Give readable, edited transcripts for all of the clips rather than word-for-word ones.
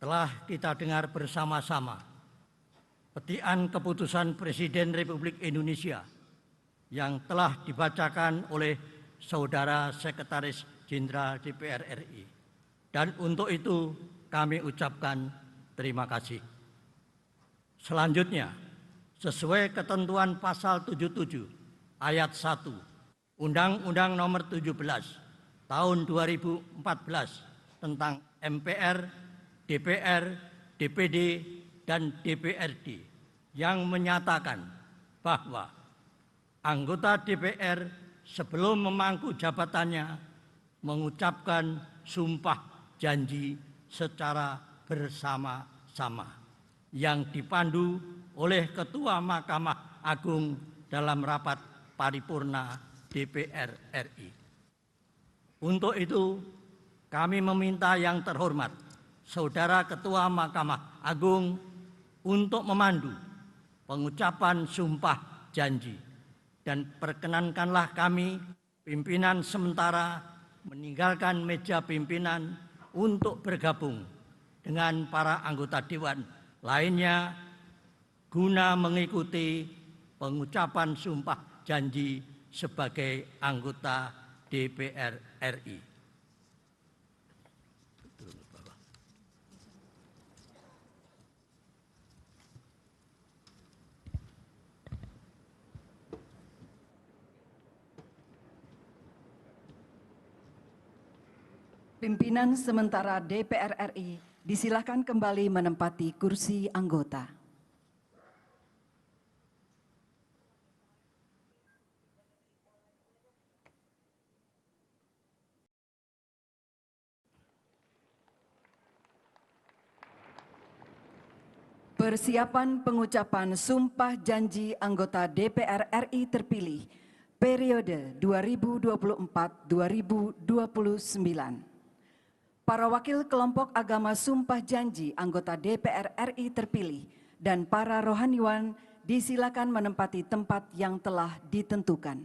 telah kita dengar bersama-sama petian keputusan Presiden Republik Indonesia yang telah dibacakan oleh Saudara Sekretaris Jenderal DPR RI. Dan untuk itu kami ucapkan terima kasih. Selanjutnya, sesuai ketentuan pasal 77 ayat 1 Undang-Undang Nomor 17 Tahun 2014 tentang MPR, DPR, DPD, dan DPRD yang menyatakan bahwa anggota DPR sebelum memangku jabatannya mengucapkan sumpah janji secara bersama-sama yang dipandu oleh Ketua Mahkamah Agung dalam rapat paripurna DPR RI. Untuk itu, kami meminta yang terhormat Saudara Ketua Mahkamah Agung untuk memandu pengucapan sumpah janji, dan perkenankanlah kami pimpinan sementara meninggalkan meja pimpinan untuk bergabung dengan para anggota Dewan lainnya guna mengikuti pengucapan sumpah janji sebagai anggota DPR RI. Pimpinan sementara DPR RI disilakan kembali menempati kursi anggota. Persiapan pengucapan sumpah janji anggota DPR RI terpilih periode 2024-2029. Para wakil kelompok agama sumpah janji anggota DPR RI terpilih dan para rohaniwan disilakan menempati tempat yang telah ditentukan.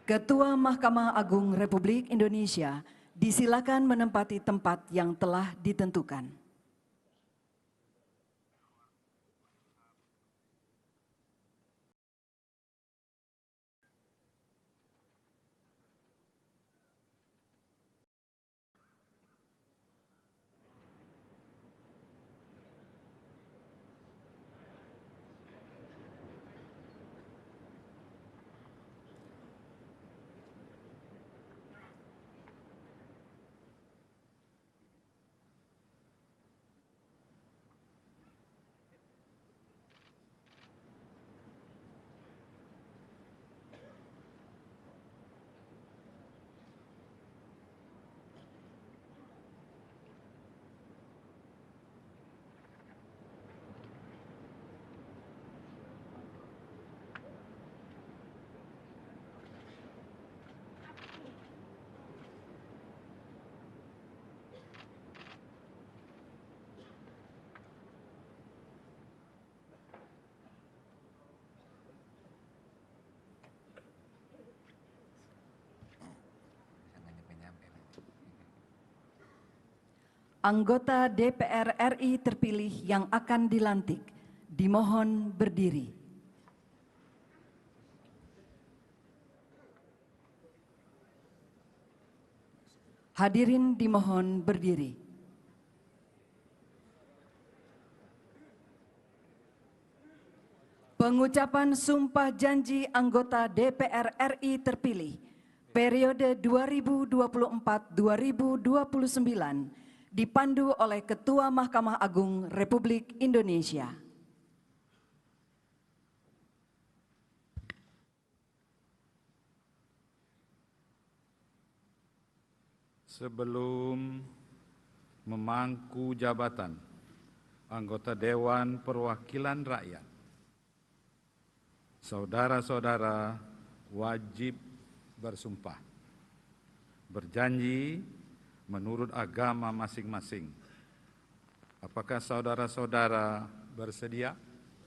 Ketua Mahkamah Agung Republik Indonesia disilakan menempati tempat yang telah ditentukan. Anggota DPR RI terpilih yang akan dilantik dimohon berdiri. Hadirin dimohon berdiri. Pengucapan Sumpah Janji Anggota DPR RI terpilih periode 2024-2029 dipandu oleh Ketua Mahkamah Agung Republik Indonesia. Sebelum memangku jabatan anggota Dewan Perwakilan Rakyat, saudara-saudara wajib bersumpah, berjanji menurut agama masing-masing. Apakah saudara-saudara bersedia?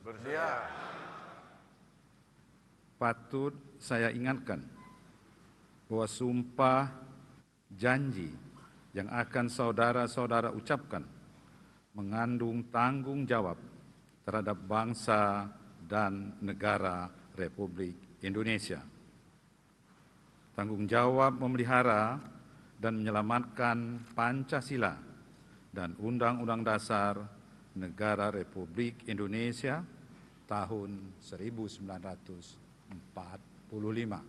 Bersedia. Patut saya ingatkan bahwa sumpah janji yang akan saudara-saudara ucapkan mengandung tanggung jawab terhadap bangsa dan negara Republik Indonesia. Tanggung jawab memelihara dan menyelamatkan Pancasila dan Undang-Undang Dasar Negara Republik Indonesia tahun 1945.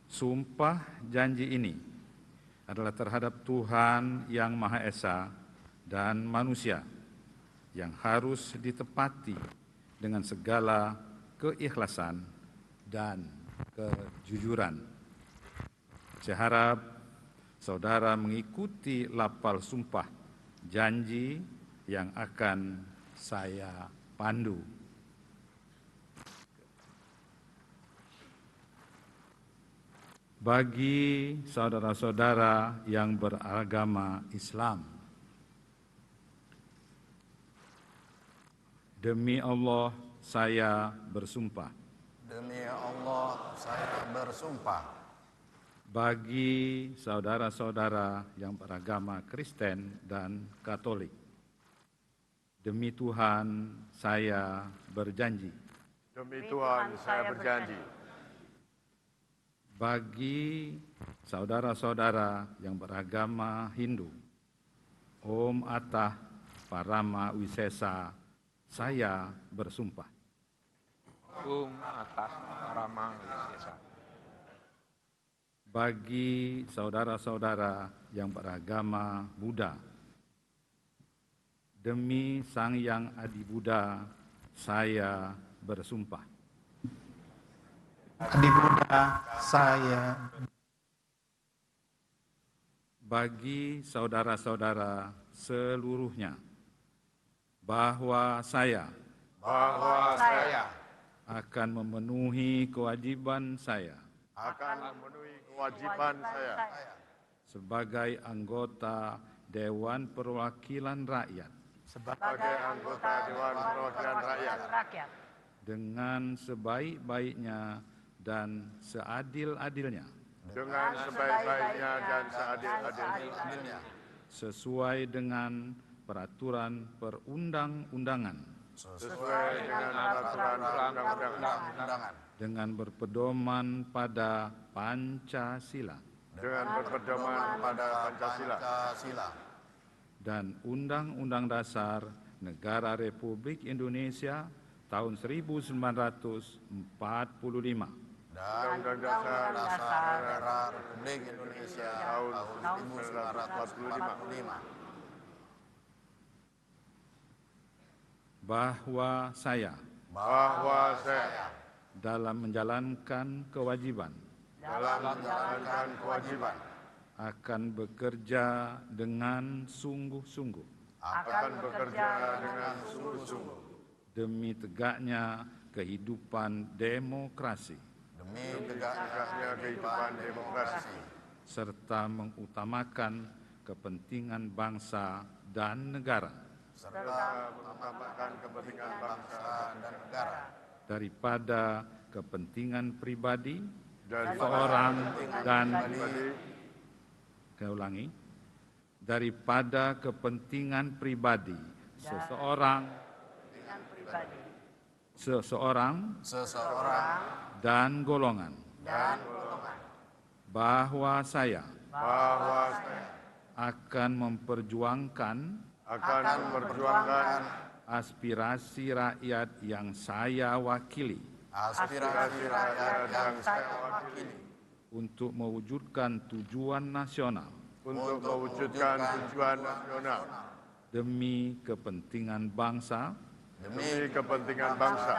Sumpah janji ini adalah terhadap Tuhan Yang Maha Esa dan manusia yang harus ditepati dengan segala keikhlasan dan kejujuran. Saya harap saudara mengikuti lafal sumpah janji yang akan saya pandu. Bagi saudara-saudara yang beragama Islam, demi Allah saya bersumpah. Demi Allah saya bersumpah. Bagi saudara-saudara yang beragama Kristen dan Katolik, demi Tuhan saya berjanji. Demi Tuhan saya berjanji. Bagi saudara-saudara yang beragama Hindu, Om Atah Parama Wisesa, saya bersumpah. Om Atah Parama Wisesa. Bagi saudara-saudara yang beragama Buddha, demi Sang Yang Adi Buddha, saya bersumpah. Adi Buddha, saya. Bagi saudara-saudara seluruhnya, bahwa saya akan memenuhi kewajiban saya sebagai anggota Dewan Perwakilan Rakyat dengan sebaik-baiknya dan seadil-adilnya sesuai dengan peraturan perundang-undangan dengan berpedoman pada Pancasila dan Undang-Undang Dasar Negara Republik Indonesia tahun 1945 dan Undang-Undang Dasar Negara Republik Indonesia tahun 1945. Bahwa saya dalam menjalankan kewajiban akan bekerja dengan sungguh-sungguh demi tegaknya kehidupan demokrasi serta mengutamakan kepentingan bangsa dan negara daripada kepentingan pribadi seorang dan daripada kepentingan pribadi seseorang dan golongan, bahwa saya akan memperjuangkan aspirasi rakyat yang saya wakili aspirasi rakyat yang saya wakili untuk mewujudkan tujuan nasional untuk mewujudkan tujuan nasional demi kepentingan bangsa demi kepentingan bangsa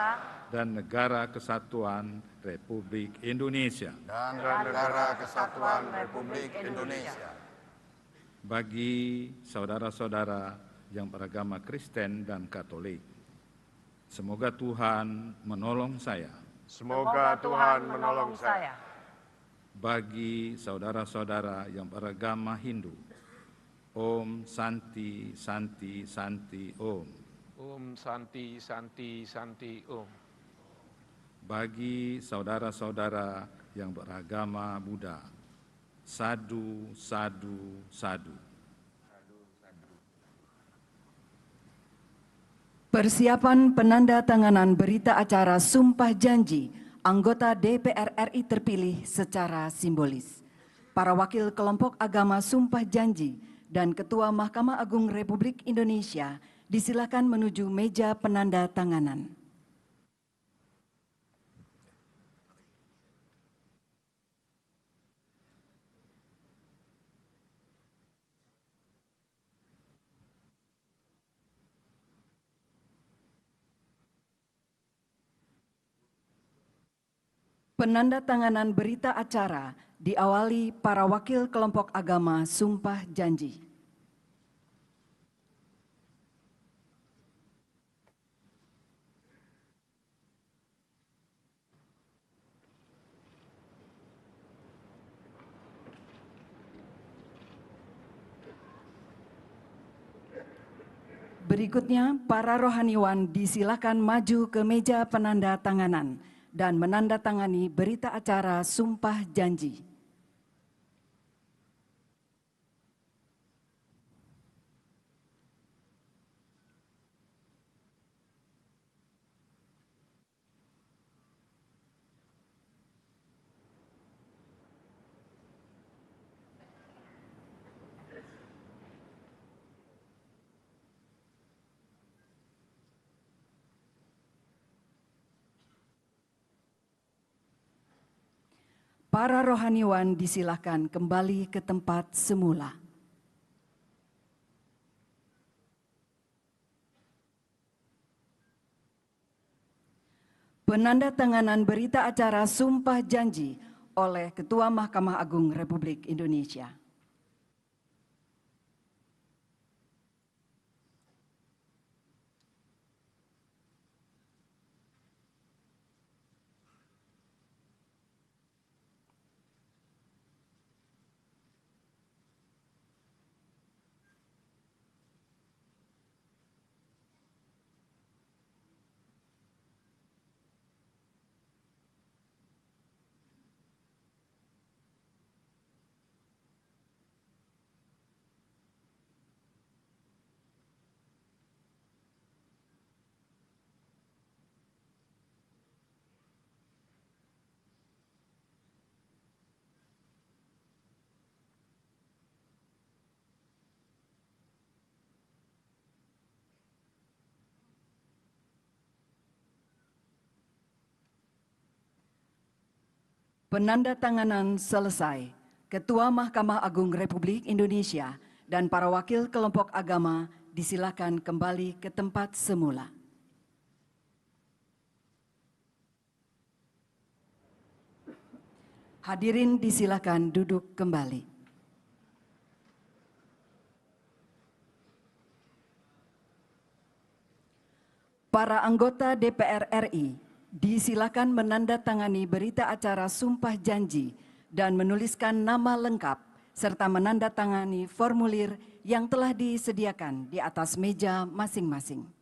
dan negara kesatuan Republik Indonesia. dan negara kesatuan Republik Indonesia. Bagi saudara-saudara yang beragama Kristen dan Katolik, semoga Tuhan menolong saya. Semoga Tuhan menolong saya. Bagi saudara-saudara yang beragama Hindu, Om Santi Santi Santi Om. Om Santi Santi Santi Om. Bagi saudara-saudara yang beragama Buddha, Sadu Sadu Sadu. Persiapan penandatanganan berita acara Sumpah Janji anggota DPR RI terpilih secara simbolis. Para wakil kelompok agama Sumpah Janji dan Ketua Mahkamah Agung Republik Indonesia disilakan menuju meja penandatanganan. Penandatanganan berita acara diawali para wakil kelompok agama Sumpah Janji. Berikutnya, para rohaniwan disilakan maju ke meja penandatanganan dan menandatangani berita acara Sumpah Janji. Para rohaniwan disilakan kembali ke tempat semula. Penandatanganan berita acara Sumpah Janji oleh Ketua Mahkamah Agung Republik Indonesia. Penandatanganan selesai. Ketua Mahkamah Agung Republik Indonesia dan para wakil kelompok agama disilakan kembali ke tempat semula. Hadirin disilakan duduk kembali. Para anggota DPR RI disilakan menandatangani berita acara Sumpah Janji dan menuliskan nama lengkap serta menandatangani formulir yang telah disediakan di atas meja masing-masing.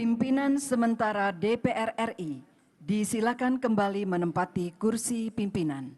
Pimpinan sementara DPR RI, disilakan kembali menempati kursi pimpinan.